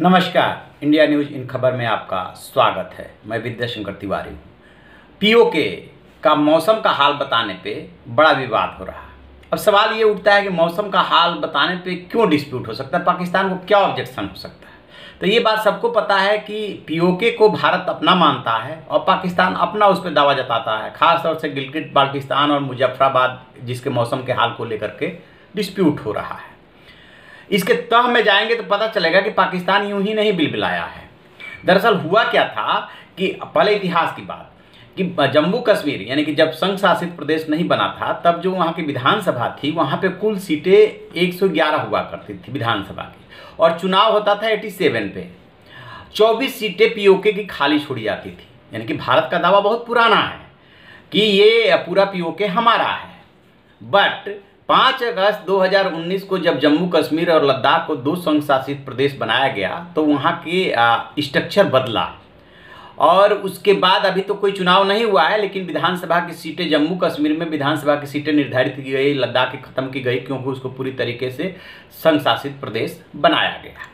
नमस्कार, India news in खबर में आपका स्वागत है। मैं विद्याशंकर तिवारी हूँ। पीओके का मौसम का हाल बताने पे बड़ा विवाद हो रहा है। अब सवाल ये उठता है कि मौसम का हाल बताने पे क्यों डिस्प्यूट हो सकता है, पाकिस्तान को क्या ऑब्जेक्शन हो सकता है। तो ये बात सबको पता है कि पीओके को भारत अपना मानता है और पाकिस्तान अपना उस पर दावा जताता है। खासतौर से गिलगित बाल्टिस्तान और मुजफ्फराबाद जिसके मौसम के हाल को लेकर के डिस्प्यूट हो रहा है। इसके तह में जाएंगे तो पता चलेगा कि पाकिस्तान यूं ही नहीं बिलबिलाया है। दरअसल हुआ क्या था कि पहले इतिहास की बात कि जम्मू कश्मीर यानी कि जब संघ शासित प्रदेश नहीं बना था, तब जो वहाँ की विधानसभा थी वहाँ पे कुल सीटें 111 हुआ करती थी विधानसभा की, और चुनाव होता था 87 पे। 24 सीटें पीओके की खाली छोड़ी जाती थी। यानी कि भारत का दावा बहुत पुराना है कि ये पूरा पीओके हमारा है। बट 5 अगस्त 2019 को जब जम्मू कश्मीर और लद्दाख को दो संघ शासित प्रदेश बनाया गया तो वहाँ के स्ट्रक्चर बदला, और उसके बाद अभी तो कोई चुनाव नहीं हुआ है, लेकिन विधानसभा की सीटें जम्मू कश्मीर में विधानसभा की सीटें निर्धारित की गई, लद्दाख की खत्म की गई, क्योंकि उसको पूरी तरीके से संघ शासित प्रदेश बनाया गया।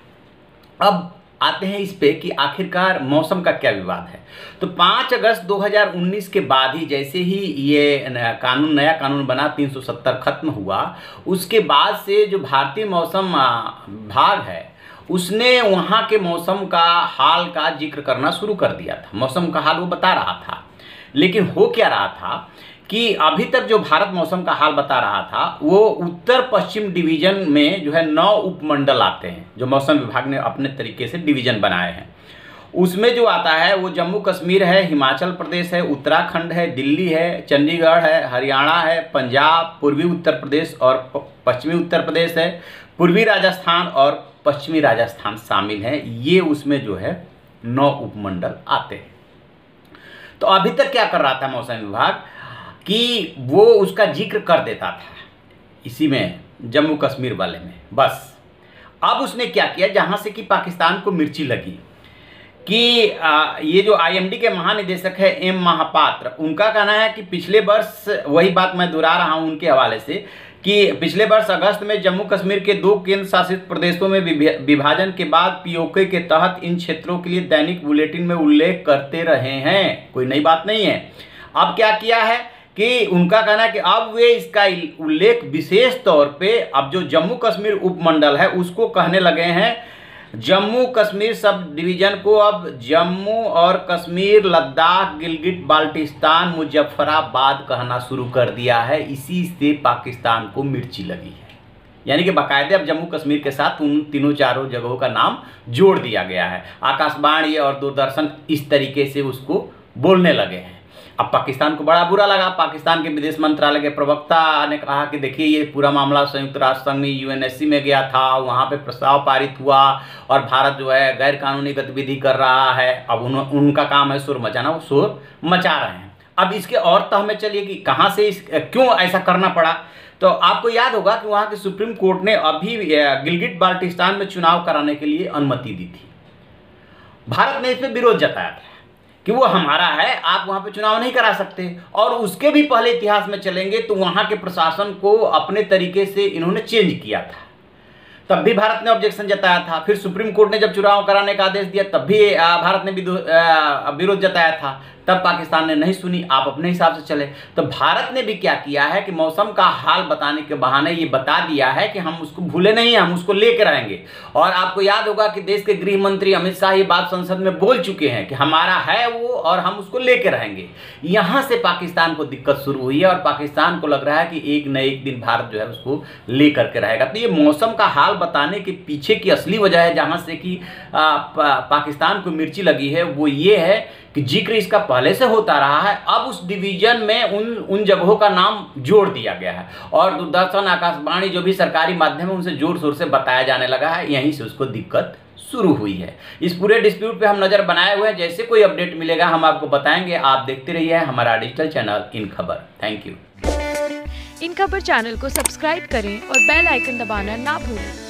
अब आते हैं इस पे कि आखिरकार मौसम का क्या विवाद है। तो 5 अगस्त 2019 के बाद ही जैसे ही ये नया कानून बना, 370 खत्म हुआ, उसके बाद से जो भारतीय मौसम विभाग है उसने वहाँ के मौसम का हाल का जिक्र करना शुरू कर दिया था। मौसम का हाल वो बता रहा था, लेकिन हो क्या रहा था कि अभी तक जो भारत मौसम का हाल बता रहा था वो उत्तर पश्चिम डिवीजन में जो है 9 उपमंडल आते हैं, जो मौसम विभाग ने अपने तरीके से डिवीजन बनाए हैं। उसमें जो आता है वो जम्मू कश्मीर है, हिमाचल प्रदेश है, उत्तराखंड है, दिल्ली है, चंडीगढ़ है, हरियाणा है, पंजाब, पूर्वी उत्तर प्रदेश और पश्चिमी उत्तर प्रदेश है, पूर्वी राजस्थान और पश्चिमी राजस्थान शामिल है। ये उसमें जो है 9 उपमंडल आते हैं। तो अभी तक क्या कर रहा था मौसम विभाग कि वो उसका जिक्र कर देता था इसी में जम्मू कश्मीर वाले में बस। अब उसने क्या किया, जहाँ से कि पाकिस्तान को मिर्ची लगी कि ये जो आईएमडी के महानिदेशक है एम महापात्र, उनका कहना है कि पिछले वर्ष, वही बात मैं दोहरा रहा हूँ उनके हवाले से, कि पिछले वर्ष अगस्त में जम्मू कश्मीर के 2 केंद्र शासित प्रदेशों में विभाजन के बाद पीओके के तहत इन क्षेत्रों के लिए दैनिक बुलेटिन में उल्लेख करते रहे हैं। कोई नई बात नहीं है। अब क्या किया है कि उनका कहना है कि अब वे इसका उल्लेख विशेष तौर पे अब जो जम्मू कश्मीर उपमंडल है उसको कहने लगे हैं। जम्मू कश्मीर सब डिवीजन को अब जम्मू और कश्मीर, लद्दाख, गिलगित बाल्टिस्तान, मुजफ्फराबाद कहना शुरू कर दिया है। इसी से पाकिस्तान को मिर्ची लगी है। यानी कि बाकायदे अब जम्मू कश्मीर के साथ उन तीनों चारों जगहों का नाम जोड़ दिया गया है। आकाशवाणी और दूरदर्शन इस तरीके से उसको बोलने लगे हैं। अब पाकिस्तान को बड़ा बुरा लगा। पाकिस्तान के विदेश मंत्रालय के प्रवक्ता ने कहा कि देखिए, ये पूरा मामला संयुक्त राष्ट्र संघ में यूएनएससी में गया था, वहाँ पे प्रस्ताव पारित हुआ और भारत जो है गैर कानूनी गतिविधि कर रहा है। अब उनका काम है शोर मचाना, वो शोर मचा रहे हैं। अब इसके और तह में चलिए कि कहाँ से क्यों ऐसा करना पड़ा। तो आपको याद होगा कि वहाँ के सुप्रीम कोर्ट ने अभी गिलगित बाल्टिस्तान में चुनाव कराने के लिए अनुमति दी थी। भारत ने इस पर विरोध जताया था कि वो हमारा है, आप वहाँ पे चुनाव नहीं करा सकते। और उसके भी पहले इतिहास में चलेंगे तो वहाँ के प्रशासन को अपने तरीके से इन्होंने चेंज किया था, तब भी भारत ने ऑब्जेक्शन जताया था। फिर सुप्रीम कोर्ट ने जब चुनाव कराने का आदेश दिया तब भी भारत ने विरोध जताया था, तब पाकिस्तान ने नहीं सुनी, आप अपने हिसाब से चले। तो भारत ने भी क्या किया है कि मौसम का हाल बताने के बहाने ये बता दिया है कि हम उसको भूले नहीं, हम उसको लेकर रहेंगे। और आपको याद होगा कि देश के गृह मंत्री अमित शाह ये बात संसद में बोल चुके हैं कि हमारा है वो और हम उसको लेकर रहेंगे। यहाँ से पाकिस्तान को दिक्कत शुरू हुई है और पाकिस्तान को लग रहा है कि एक न एक दिन भारत जो है उसको लेकर के रहेगा। तो ये मौसम का हाल बताने के पीछे की असली वजह है, जहाँ से कि पाकिस्तान को मिर्ची लगी है, वो ये है कि जिक्र इसका पहले से होता रहा है। अब उस डिवीजन में उन जगहों का नाम जोड़ दिया गया है और दूरदर्शन, आकाशवाणी, जो भी सरकारी माध्यम है उनसे जोर शोर से बताया जाने लगा है। यहीं से उसको दिक्कत शुरू हुई है। इस पूरे डिस्प्यूट पे हम नजर बनाए हुए हैं। जैसे कोई अपडेट मिलेगा हम आपको बताएंगे। आप देखते रहिए हमारा डिजिटल चैनल इन खबर। Thank you. इन खबर चैनल को सब्सक्राइब करें और बेल आइकन दबाना ना भूलें।